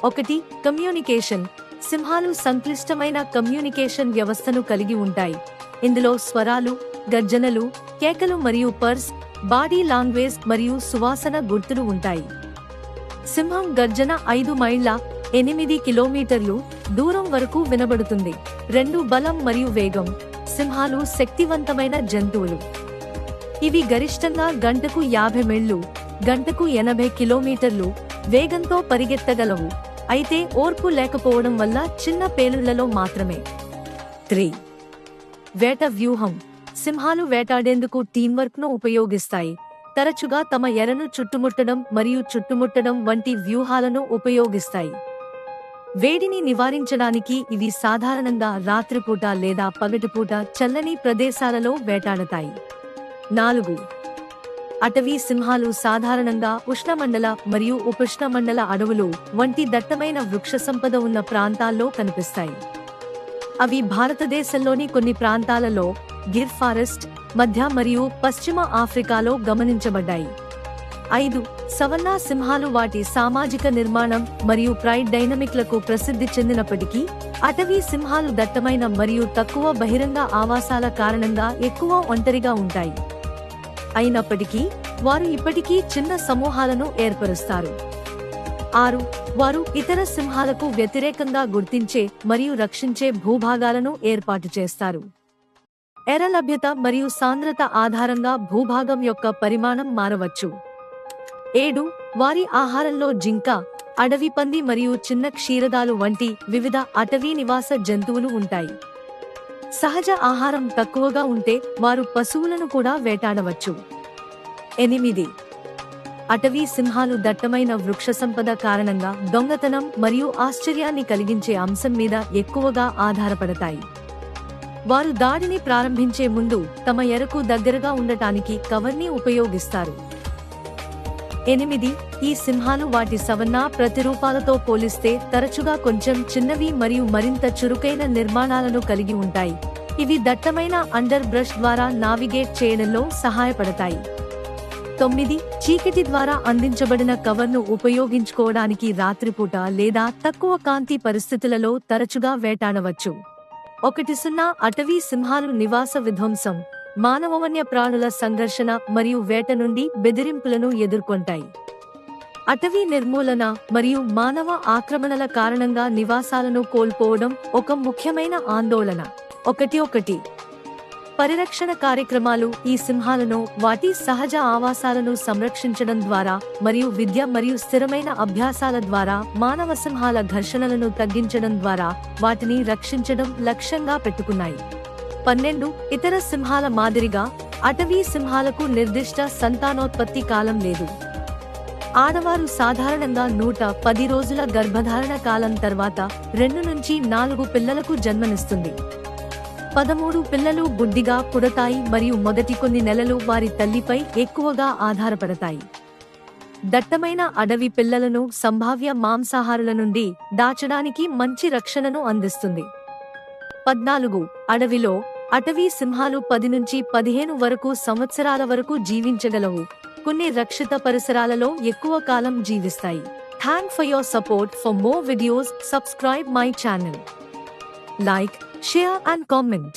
ఒకటి, కమ్యూనికేషన్. సింహాలు సంక్లిష్టమైన కమ్యూనికేషన్ వ్యవస్థను కలిగి ఉంటాయి. ఇందులో స్వరాలు, గర్జనలు, కేకలు మరియు పర్స్, బాడీ లాంగ్వేజ్ మరియు సువాసన గుర్తులు ఉంటాయి. సింహం గర్జన 5 మైళ్ళ 8 కిలోమీటర్లు దూరం వరకు వినబడుతుంది. 2 బలం మరియు వేగం. సింహాలు శక్తివంతమైన జంతువులు. ఇవి గరిష్టంగా గంటకు 50 మైళ్ళు గంటకు 80 కిలోమీటర్లు వేగంతో పరిగెత్తగలవు, అయితే ఓర్పు లేకపోవడం వల్ల చిన్న పేలుళ్లలో మాత్రమే. 3. వేట వ్యూహం. సింహాలు వేటాడేందుకు టీంవర్క్ ను ఉపయోగిస్తాయి. తరచుగా తమ ఎరను చుట్టుముట్టడం మరియు చుట్టుముట్టడం వంటి వ్యూహాలను ఉపయోగిస్తాయి. వేడిని నివారించడానికి ఇవి సాధారణంగా రాత్రిపూట లేదా పగటిపూట చల్లని ప్రదేశాలలో వేటాడతాయి. 4. అటవీ సింహాలు సాధారణంగా ఉష్ణమండల మరియు ఉపఉష్ణమండల అడవులు వంటి దట్టమైన వృక్ష సంపద ఉన్న ప్రాంతాల్లో కనిపిస్తాయి. అవి భారతదేశంలోని కొన్ని ప్రాంతాలలో, గిర్ ఫారెస్ట్, మధ్య మరియు పశ్చిమ ఆఫ్రికాలో గమనించబడ్డాయి. 5. సవన్నా సింహాలు వాటి సామాజిక నిర్మాణం మరియు ప్రైడ్ డైనమిక్లకు ప్రసిద్ధి చెందినప్పటికీ, అటవీ సింహాలు దట్టమైన మరియు తక్కువ బహిరంగ ఆవాసాల కారణంగా ఎక్కువ ఒంటరిగా ఉంటాయి. అయినప్పటికీ వారు ఇప్పటికీ చిన్న సమూహాలను ఏర్పరుస్తారు. 6. వారు ఇతర సింహాలకు వ్యతిరేకంగా గుర్తించే మరియు రక్షించే భూభాగాలను ఏర్పాటు చేస్తారు. ఎర లభ్యత మరియు సాంద్రత ఆధారంగా భూభాగం యొక్క పరిమాణం మారవచ్చు. 7. వారి ఆహారంలో జింక, అడవి పంది మరియు చిన్న క్షీరదాలు వంటి వివిధ అటవీ నివాస జంతువులు ఉంటాయి. సహజ ఆహారం తక్కువగా ఉంటే వారు పశువులను కూడా వేటాడవచ్చు. 8. అటవీ సింహాలు దట్టమైన వృక్ష సంపద కారణంగా దొంగతనం మరియు ఆశ్చర్యాన్ని కలిగించే అంశం మీద ఎక్కువగా ఆధారపడతాయి. వారు దాడిని ప్రారంభించే ముందు తమ ఎరకు దగ్గరగా ఉండటానికి కవర్ని ఉపయోగిస్తారు. 8. ఈ సింహాలు వాటి సవన్నా ప్రతిరూపాలతో పోలిస్తే తరచుగా కొంచెం చిన్నవి మరియు మరింత చురుకైన నిర్మాణాలను కలిగి ఉంటాయి. ఇవి దట్టమైన అండర్ బ్రష్ ద్వారా నావిగేట్ చేయడంలో సహాయపడతాయి. 9. చీకటి ద్వారా అందించబడిన కవర్ను ఉపయోగించుకోవడానికి రాత్రిపూట లేదా తక్కువ కాంతి పరిస్థితులలో తరచుగా వేటాడవచ్చు. 1. అటవీ సింహాలు నివాస విధ్వంసం, మానవ వన్యప్రాణుల సంఘర్షణ మరియు వేట నుండి బెదిరింపులను ఎదుర్కొంటాయి. అటవీ నిర్మూలన మరియు మానవ ఆక్రమణల కారణంగా నివాసాలను కోల్పోవడం ఒక ముఖ్యమైన ఆందోళన. 1. పరిరక్షణ కార్యక్రమాలు ఈ సింహాలను వాటి సహజ ఆవాసాలను సంరక్షించడం ద్వారా మరియు విద్య మరియు స్థిరమైన అభ్యాసాల ద్వారా మానవ సింహాల ఘర్షణలను తగ్గించడం ద్వారా వాటిని రక్షించడం లక్ష్యంగా పెట్టుకున్నాయి. 12. ఇతర సింహాల మాదిరిగా అటవీ సింహాలకు నిర్దిష్ట సంతానోత్పత్తి కాలం లేదు. ఆడవారు సాధారణంగా 110 రోజుల గర్భధారణ కాలం తర్వాత 2 నుంచి 4 పిల్లలకు జన్మనిస్తుంది. 13 పిల్లలు గుడ్డిగా పుడతాయి మరియు మొదటి కొన్ని నెలలు వారి తల్లిపై ఎక్కువగా ఆధారపడతాయి. దట్టమైన అడవి పిల్లలను సంభావ్య మాంసాహారుల నుండి దాచడానికి మంచి రక్షణను అందిస్తుంది. 14. అడవిలో అటవీ సింహాలు 10 నుంచి 15 వరకు సంవత్సరాల వరకు జీవించగలవు. కొన్ని రక్షిత పరిసరాలలో ఎక్కువ కాలం జీవిస్తాయి. Thanks for your support. For more videos, subscribe my channel. Like, share and comment.